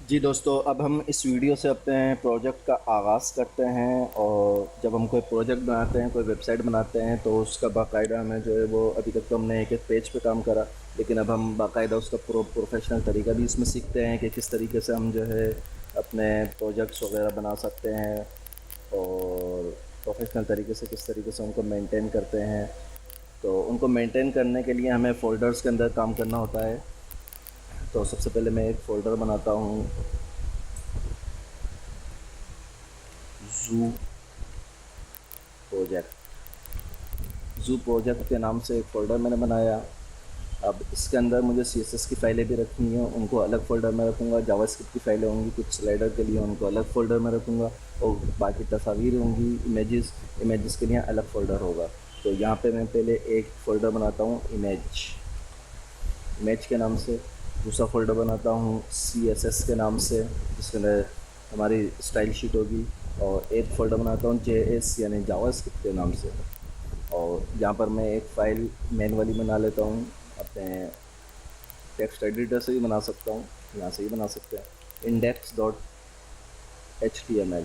जी दोस्तों, अब हम इस वीडियो से अपने प्रोजेक्ट का आगाज़ करते हैं। और जब हम कोई प्रोजेक्ट बनाते हैं, कोई वेबसाइट बनाते हैं, तो उसका बाकायदा हमें जो है वो, अभी तक तो हमने एक एक पेज पे काम करा, लेकिन अब हम बाकायदा उसका प्रोफेशनल तरीका भी इसमें सीखते हैं कि किस तरीके से हम जो है अपने प्रोजेक्ट्स वगैरह बना सकते हैं, और प्रोफेशनल तरीके से किस तरीके से उनको मेंटेन करते हैं। तो उनको मेंटेन करने के लिए हमें फ़ोल्डर्स के अंदर काम करना होता है। तो सबसे पहले मैं एक फ़ोल्डर बनाता हूँ, ज़ू प्रोजेक्ट। ज़ू प्रोजेक्ट के नाम से एक फ़ोल्डर मैंने बनाया। अब इसके अंदर मुझे सीएसएस की फ़ाइलें भी रखनी हैं, उनको अलग फ़ोल्डर में रखूँगा। जावास्क्रिप्ट की फ़ाइलें होंगी कुछ स्लाइडर के लिए, उनको अलग फ़ोल्डर में रखूँगा। और बाकी तस्वीर होंगी, इमेजेस के लिए अलग फ़ोल्डर होगा। तो यहाँ पे मैं पहले एक फ़ोल्डर बनाता हूँ इमेज के नाम से। दूसरा फ़ोल्डर बनाता हूँ सीएसएस के नाम से, जिसके अंदर हमारी स्टाइल शीट होगी। और एक फ़ोल्डर बनाता हूँ जेएस यानी जावास्क्रिप्ट के नाम से। और यहाँ पर मैं एक फ़ाइल मैनुअली बना लेता हूँ, अपने टेक्स्ट एडिटर से भी बना सकता हूँ, यहाँ से भी बना सकते हैं, index.html।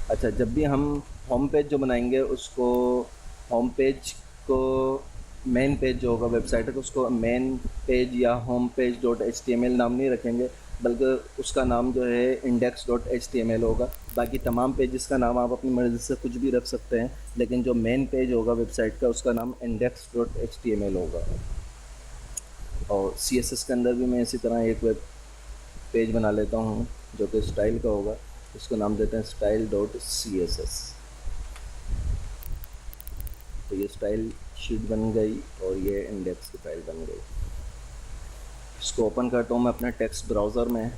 अच्छा, जब भी हम होम पेज जो बनाएंगे, उसको होम पेज को मेन पेज जो होगा वेबसाइट का, उसको मेन पेज या home page dot H T M L नाम नहीं रखेंगे, बल्कि उसका नाम जो है index dot H T M L होगा। बाकी तमाम पेजेस का नाम आप अपनी मर्ज़ी से कुछ भी रख सकते हैं, लेकिन जो मेन पेज होगा वेबसाइट का, उसका नाम index dot H T M L होगा। और सी एस एस के अंदर भी मैं इसी तरह एक वेब पेज बना लेता हूँ जो कि स्टाइल का होगा। इसको नाम देते हैं style dot C S S. तो ये स्टाइल शीट बन गई और ये इंडेक्स की फाइल बन गई। इसको ओपन करता हूँ मैं अपने टेक्स्ट ब्राउज़र में,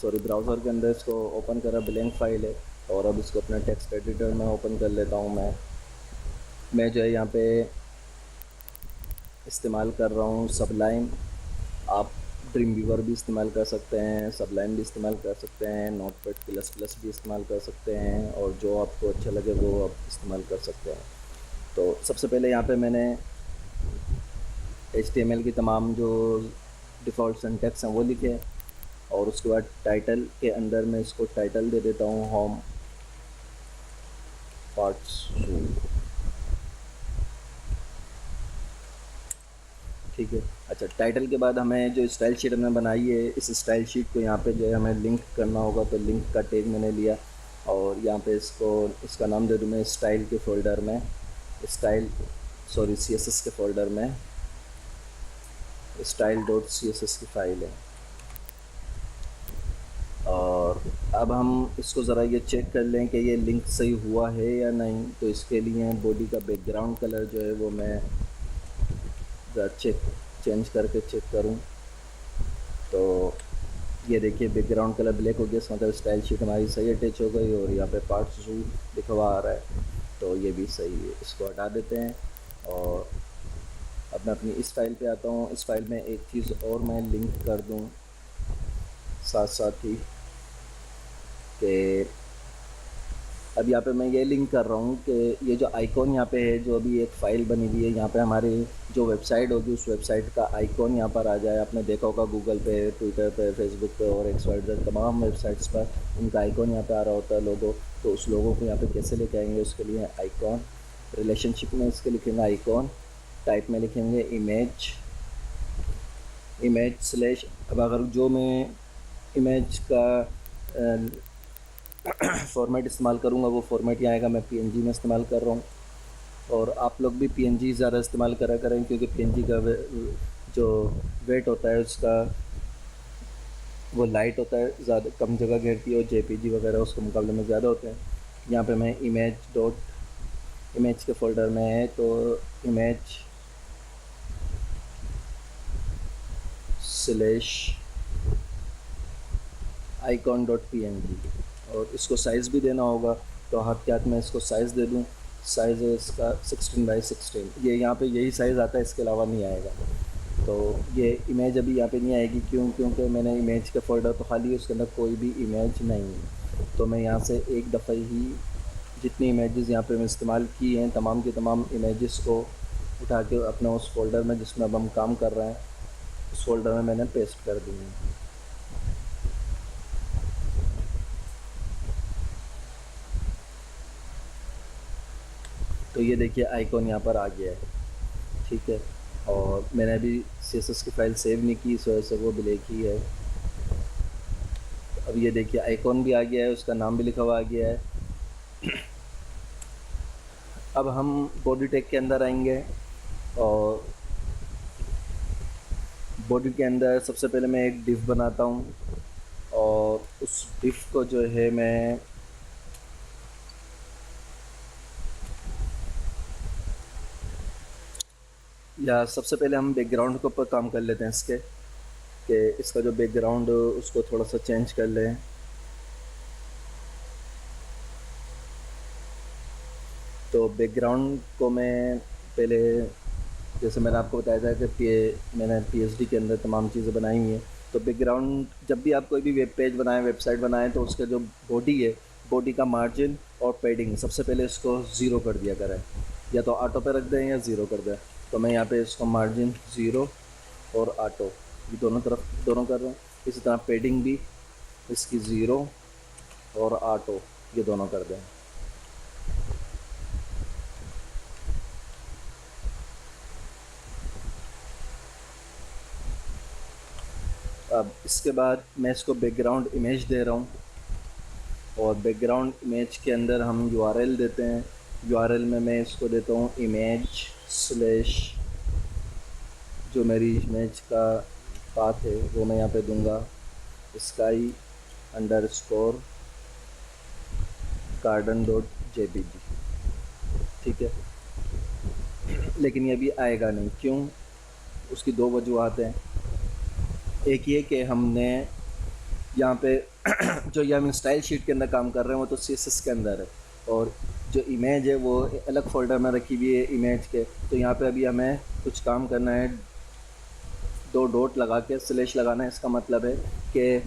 सॉरी ब्राउज़र के अंदर इसको ओपन करा, ब्लैंक फाइल है। और अब इसको अपने टेक्स्ट एडिटर में ओपन कर लेता हूँ। मैं जो है यहाँ पे इस्तेमाल कर रहा हूँ सबलाइन। आप ड्रीम व्यूवर भी इस्तेमाल कर सकते हैं, सबलाइन भी इस्तेमाल कर सकते हैं, नोटपैड प्लस प्लस भी इस्तेमाल कर सकते हैं, और जो आपको अच्छा लगे वो आप इस्तेमाल कर सकते हैं। तो सबसे पहले यहाँ पे मैंने HTML की तमाम जो डिफ़ॉल्ट सिंटैक्स हैं वो लिखे। और उसके बाद टाइटल के अंदर मैं इसको टाइटल दे देता हूँ होम पार्ट्स 2। ठीक है। अच्छा, टाइटल के बाद हमें जो स्टाइल शीट हमने बनाई है, इस स्टाइल शीट को यहाँ पे जो है हमें लिंक करना होगा। तो लिंक का टैग मैंने लिया, और यहाँ पे इसका नाम दे दूँ मैं स्टाइल के फ़ोल्डर में, स्टाइल सॉरी CSS के फ़ोल्डर में style dot C S S की फ़ाइल है। और अब हम इसको ज़रा ये चेक कर लें कि ये लिंक सही हुआ है या नहीं। तो इसके लिए बॉडी का बैकग्राउंड कलर जो है वो मैं ज़रा चेंज करके चेक करूं। तो ये देखिए, बैकग्राउंड कलर ब्लैक हो गया, इसका मतलब स्टाइल शीट हमारी सही अटैच हो गई। और यहाँ पे पार्ट्स 2 लिखा हुआ आ रहा है, तो ये भी सही है। इसको हटा देते हैं। और अब मैं अपनी इस फाइल पे आता हूँ। इस फाइल में एक चीज़ और मैं लिंक कर दूँ साथ साथ ही, कि अब यहाँ पे मैं ये लिंक कर रहा हूँ कि ये जो आइकॉन यहाँ पे है, जो अभी एक फ़ाइल बनी हुई है, यहाँ पे हमारी जो वेबसाइट होगी उस वेबसाइट का आइकॉन यहाँ पर आ जाए। आपने देखा होगा गूगल पे, ट्विटर पे, फेसबुक पे और XYZ तमाम वेबसाइट्स पर उनका आइकॉन यहाँ पे आ रहा होता है, लोगो। तो उस लोगों को यहाँ पे कैसे लेके आएंगे, उसके लिए आइकॉन, रिलेशनशिप में इसके लिखेंगे आइकॉन, टाइप में लिखेंगे इमेज स्लैश। अब अगर जो मैं इमेज का फॉर्मेट इस्तेमाल करूँगा, वो फॉर्मेट यहाँ आएगा। मैं PNG में इस्तेमाल कर रहा हूँ, और आप लोग भी PNG ज़्यादा इस्तेमाल करा करें, क्योंकि PNG का जो वेट होता है उसका, वो लाइट होता है, ज़्यादा कम जगह घेरती है, और JPG वगैरह उसके मुकाबले में ज़्यादा होते हैं। यहाँ पे मैं इमेज के फ़ोल्डर में है, तो इमेज स्लैश icon.png। और इसको साइज़ भी देना होगा, तो हाथ के हाथ में इसको साइज़ दे दूँ। साइज़ है इसका 16x16। ये यहाँ पे यही साइज़ आता है, इसके अलावा नहीं आएगा। तो ये इमेज अभी यहाँ पे नहीं आएगी, क्योंकि मैंने इमेज का फ़ोल्डर तो खाली है, उसके अंदर कोई भी इमेज नहीं है। तो मैं यहाँ से एक दफ़ा ही जितनी इमेजेस यहाँ पे मैं इस्तेमाल की हैं, तमाम की तमाम इमेजेस को उठा के अपने उस फोल्डर में जिसमें अब हम काम कर रहे हैं, उस फोल्डर में मैंने पेस्ट कर दी है। तो ये देखिए आइकॉन यहाँ पर आ गया है, ठीक है। और मैंने अभी CSS की फ़ाइल सेव नहीं की, इस वजह से वो ब्लैक ही है। अब ये देखिए आइकॉन भी आ गया है, उसका नाम भी लिखा हुआ आ गया है। अब हम बॉडी टैग के अंदर आएंगे और बॉडी के अंदर सबसे पहले मैं एक डिव बनाता हूँ और उस डिव को जो है मैं या सबसे पहले हम बैकग्राउंड के ऊपर काम कर लेते हैं इसके, कि इसका जो बैकग्राउंड उसको थोड़ा सा चेंज कर लें। तो बैकग्राउंड को मैं पहले, जैसे मैंने आपको बताया था कि मैंने PhD के अंदर तमाम चीज़ें बनाई हुई हैं। तो बैकग्राउंड, जब भी आप कोई भी वेब पेज बनाएं, वेबसाइट बनाएं, तो उसका जो बॉडी है, बॉडी का मार्जिन और पैडिंग सबसे पहले इसको ज़ीरो कर दिया करें, या तो ऑटो पे रख दें या ज़ीरो कर दें। तो मैं यहाँ पे इसको मार्जिन ज़ीरो और ऑटो, ये दोनों तरफ दोनों कर रहे हैं। इसी तरह पैडिंग भी इसकी ज़ीरो और ऑटो, ये दोनों कर दें। अब इसके बाद मैं इसको बैकग्राउंड इमेज दे रहा हूँ और बैकग्राउंड इमेज के अंदर हम URL देते हैं। URL में मैं इसको देता हूँ इमेज स्लैश, जो मेरी इमेज का पाथ है वो मैं यहाँ पे दूंगा sky_garden.jpg, ठीक है। लेकिन ये भी आएगा नहीं, क्यों? उसकी दो वजूहत हैं। एक ये कि हमने यहाँ पे जो ये हम स्टाइल शीट के अंदर काम कर रहे हैं वो तो CSS के अंदर है, और जो इमेज है वो अलग फोल्डर में रखी हुई है इमेज के। तो यहाँ पे अभी हमें कुछ काम करना है, दो डॉट लगा के स्लैश लगाना है। इसका मतलब है कि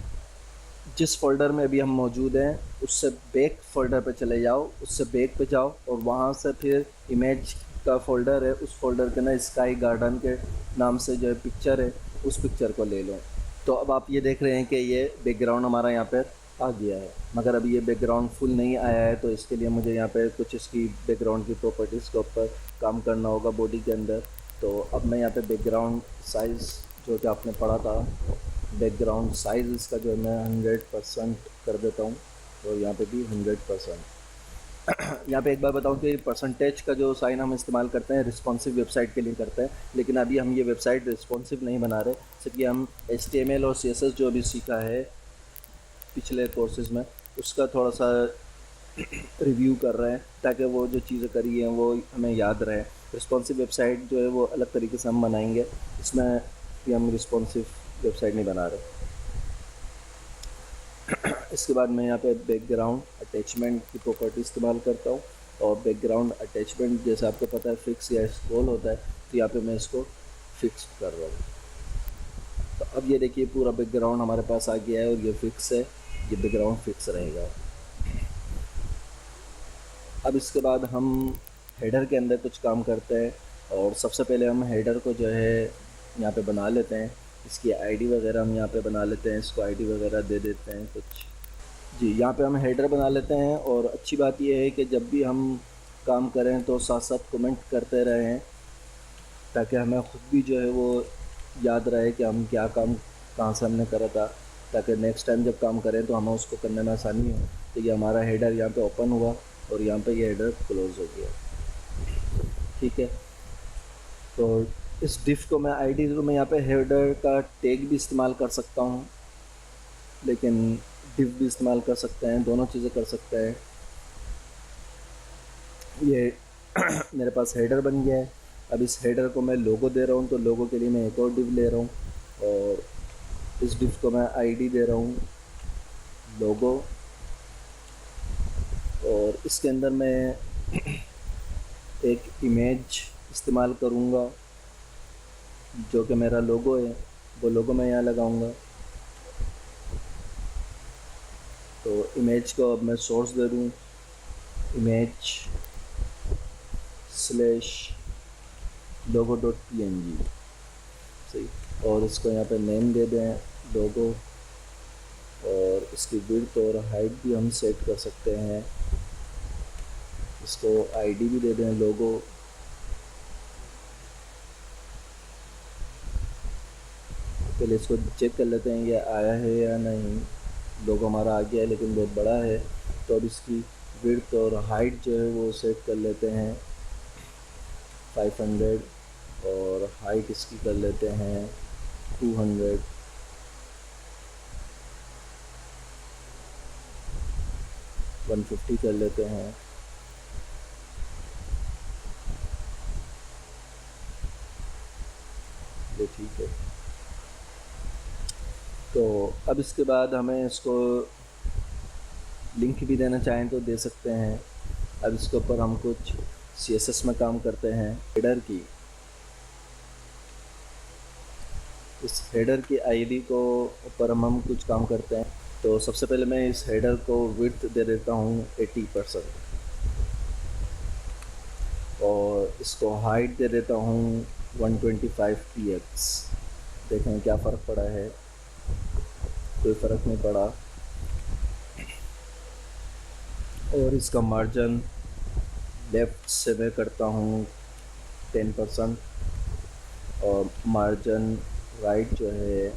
जिस फोल्डर में अभी हम मौजूद हैं उससे बैक फोल्डर पे चले जाओ, उससे बैक पे जाओ और वहाँ से फिर इमेज का फोल्डर है, उस फोल्डर के ना स्काई गार्डन के नाम से जो है पिक्चर है, उस पिक्चर को ले लो। तो अब आप ये देख रहे हैं कि ये बैकग्राउंड हमारा यहाँ पर आ गया है, मगर अभी ये बैकग्राउंड फुल नहीं आया है। तो इसके लिए मुझे यहाँ पे कुछ इसकी बैकग्राउंड की प्रॉपर्टीज़ के ऊपर काम करना होगा बॉडी के अंदर। तो अब मैं यहाँ पे बैकग्राउंड साइज़ जो कि आपने पढ़ा था, बैकग्राउंड साइज़ इसका जो है मैं 100% कर देता हूँ, और यहाँ पे भी 100%। यहाँ पे एक बार बताऊँ कि परसेंटेज का जो साइन हम इस्तेमाल करते हैं रिस्पॉन्सिव वेबसाइट के लिए करते हैं, लेकिन अभी हम ये वेबसाइट रिस्पॉन्सिव नहीं बना रहे, सिर्फ कि हम HTML और CSS जो अभी सीखा है पिछले कोर्सेज़ में उसका थोड़ा सा रिव्यू कर रहे हैं, ताकि वो जो चीज़ें करी हैं वो हमें याद रहे। रिस्पॉन्सिव वेबसाइट जो है वो अलग तरीके से हम बनाएंगे, इसमें भी हम रिस्पॉन्सिव वेबसाइट नहीं बना रहे। इसके बाद मैं यहाँ पे बैकग्राउंड अटैचमेंट की प्रॉपर्टी इस्तेमाल करता हूँ, और बैकग्राउंड अटैचमेंट जैसे आपको पता है फिक्स या स्क्रॉल होता है, तो यहाँ पे मैं इसको फिक्स कर रहा हूँ। तो अब ये देखिए पूरा बैकग्राउंड हमारे पास आ गया है और ये फिक्स है, ये बैकग्राउंड फिक्स रहेगा। अब इसके बाद हम हेडर के अंदर कुछ काम करते हैं, और सबसे पहले हम हेडर को जो है यहाँ पे बना लेते हैं। इसकी आईडी वगैरह हम यहाँ पे बना लेते हैं, इसको आईडी वगैरह दे देते हैं कुछ। जी, यहाँ पे हम हेडर बना लेते हैं, और अच्छी बात यह है कि जब भी हम काम करें तो साथ साथ कमेंट करते रहें, ताकि हमें ख़ुद भी जो है वो याद रहे कि हम क्या काम कहाँ से हमने करा था, ताकि नेक्स्ट टाइम जब काम करें तो हमें उसको करने में आसानी हो। तो ये हमारा हेडर यहाँ पे ओपन हुआ और यहाँ पे ये हेडर क्लोज़ हो गया, ठीक है। तो इस डिफ को मैं आईडी तो मैं यहाँ पे हेडर का टैग भी इस्तेमाल कर सकता हूँ, लेकिन डिफ भी इस्तेमाल कर सकते हैं, दोनों चीज़ें कर सकते हैं। ये मेरे पास हेडर बन गया है। अब इस हेडर को मैं लोगो दे रहा हूँ, तो लोगो के लिए मैं एक और डिव ले रहा हूँ, और इस डिव को मैं आईडी दे रहा हूँ लोगो, और इसके अंदर मैं एक इमेज इस्तेमाल करूँगा जो कि मेरा लोगो है, वो लोगो मैं यहाँ लगाऊँगा। तो इमेज को अब मैं सोर्स दे दूँ इमेज स्लैश logo.png, सही। और इसको यहाँ पे नेम दे दें लोगो, और इसकी विड्थ और हाइट भी हम सेट कर सकते हैं। इसको आईडी भी दे दें लोगो। पहले इसको चेक कर लेते हैं ये आया है या नहीं। लोगो हमारा आ गया है लेकिन बहुत बड़ा है, तो अब इसकी विड्थ और हाइट जो है वो सेट कर लेते हैं 500, और हाइट इसकी कर लेते हैं 200। वन 150 कर लेते हैं। ये ठीक है। तो अब इसके बाद हमें इसको लिंक भी देना चाहें तो दे सकते हैं। अब इसके ऊपर हम कुछ CSS में काम करते हैं। हेडर की, इस हेडर की आईडी को ऊपर हम कुछ काम करते हैं। तो सबसे पहले मैं इस हेडर को विड्थ दे देता हूँ 80%, और इसको हाइट दे देता हूँ 125 px। देखें क्या फ़र्क पड़ा है, कोई फ़र्क नहीं पड़ा। और इसका मार्जिन लेफ़्ट से मैं करता हूँ 10%, और मार्जिन राइट जो है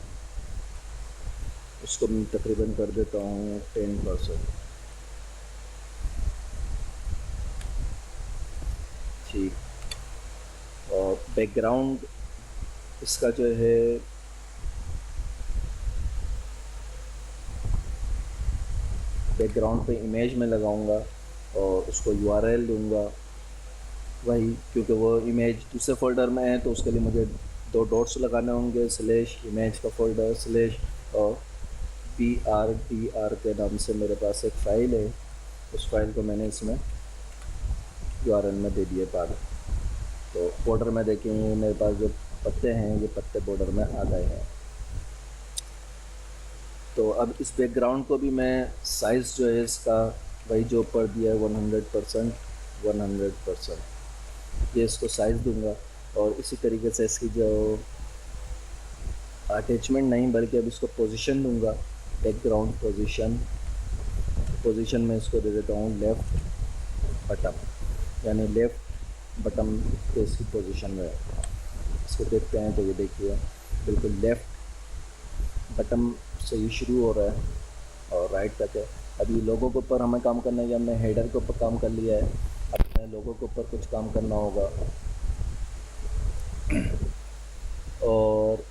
उसको मैं तकरीबन कर देता हूँ 10%। ठीक। और बैकग्राउंड इसका जो है बैकग्राउंड पे इमेज में लगाऊंगा और उसको URL दूंगा वही, क्योंकि वो इमेज दूसरे फोल्डर में है तो उसके लिए मुझे 2 डॉट्स लगाने होंगे, स्लैश इमेज का फोल्डर स्लैश, और BRDR के नाम से मेरे पास एक फ़ाइल है, उस फाइल को मैंने इसमें URL में दे दिए बाद। तो बॉर्डर में देखेंगे मेरे पास जो पत्ते हैं ये पत्ते बॉर्डर में आ गए हैं। तो अब इस बैकग्राउंड को भी मैं साइज़ जो है इसका वही जो ऊपर दिया है 100%, ये इसको साइज़ दूंगा। और इसी तरीके से इसकी जो अटैचमेंट नहीं बल्कि अब इसको पोजीशन दूंगा, बैकग्राउंड पोजीशन में इसको दे देता हूँ लेफ़्ट बटन, यानी लेफ़्ट बटन पे इसकी पोजीशन में इसको देखते हैं तो ये देखिए बिल्कुल लेफ़्ट बटन से ही शुरू हो रहा है और राइट तक है। अभी लोगों के ऊपर हमें काम करना है, या हमने हेडर के ऊपर काम कर लिया है, अब हमें लोगों के ऊपर कुछ काम करना होगा। और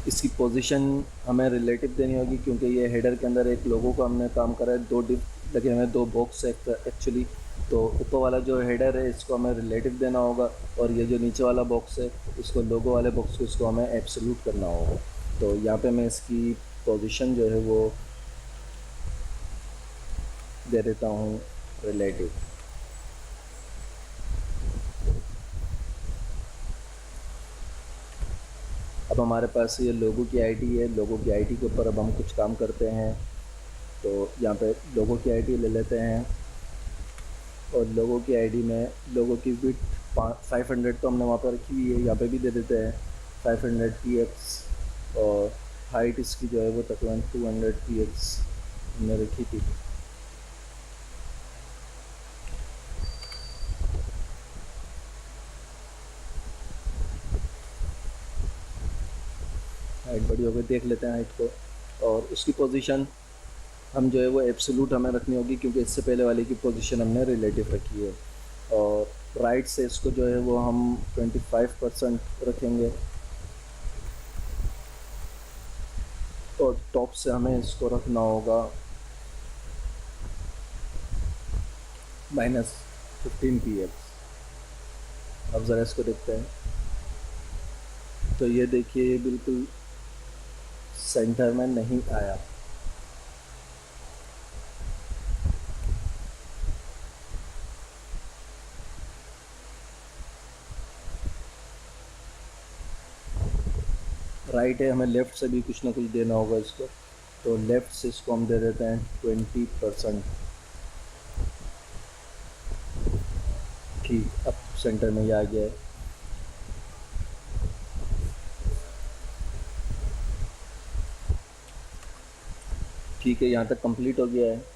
इसकी पोजीशन हमें रिलेटिव देनी होगी, क्योंकि ये हेडर के अंदर एक लोगों का हमने काम करा है, 2 डिव लगे हमें 2 बॉक्स एक्चुअली। तो ऊपर वाला जो हेडर है इसको हमें रिलेटिव देना होगा, और ये जो नीचे वाला बॉक्स है इसको लोगो वाले बॉक्स को इसको हमें एब्सोल्यूट करना होगा। तो यहाँ पे मैं इसकी पोजीशन जो है वो दे देता हूँ रिलेटिव। अब हमारे पास ये लोगो की आईडी है, लोगो की आईडी के ऊपर अब हम कुछ काम करते हैं। तो यहाँ पे लोगो की आईडी ले लेते हैं, और लोगो की आईडी में लोगो की विड्थ 500 तो हमने वहाँ पर रखी हुई है, यहाँ पे भी दे देते हैं 500 px, और हाइट इसकी जो है वो तकरीबन 200 px हमने रखी थी। हाइट बड़ी हो गई, देख लेते हैं हाइट को। और उसकी पोजीशन हम जो है वो एब्सोल्यूट हमें रखनी होगी, क्योंकि इससे पहले वाले की पोजीशन हमने रिलेटिव रखी है। और राइट से इसको जो है वो हम 25% रखेंगे, और टॉप से हमें इसको रखना होगा -15 px। अब ज़रा इसको देखते हैं, तो ये देखिए बिल्कुल सेंटर में नहीं आया। राइट है, हमें लेफ़्ट से भी कुछ ना कुछ देना होगा इसको, तो लेफ़्ट से इसको हम दे देते हैं 20%। ठीक, अब सेंटर में ही आ गया है। ठीक है, यहाँ तक कंप्लीट हो गया है।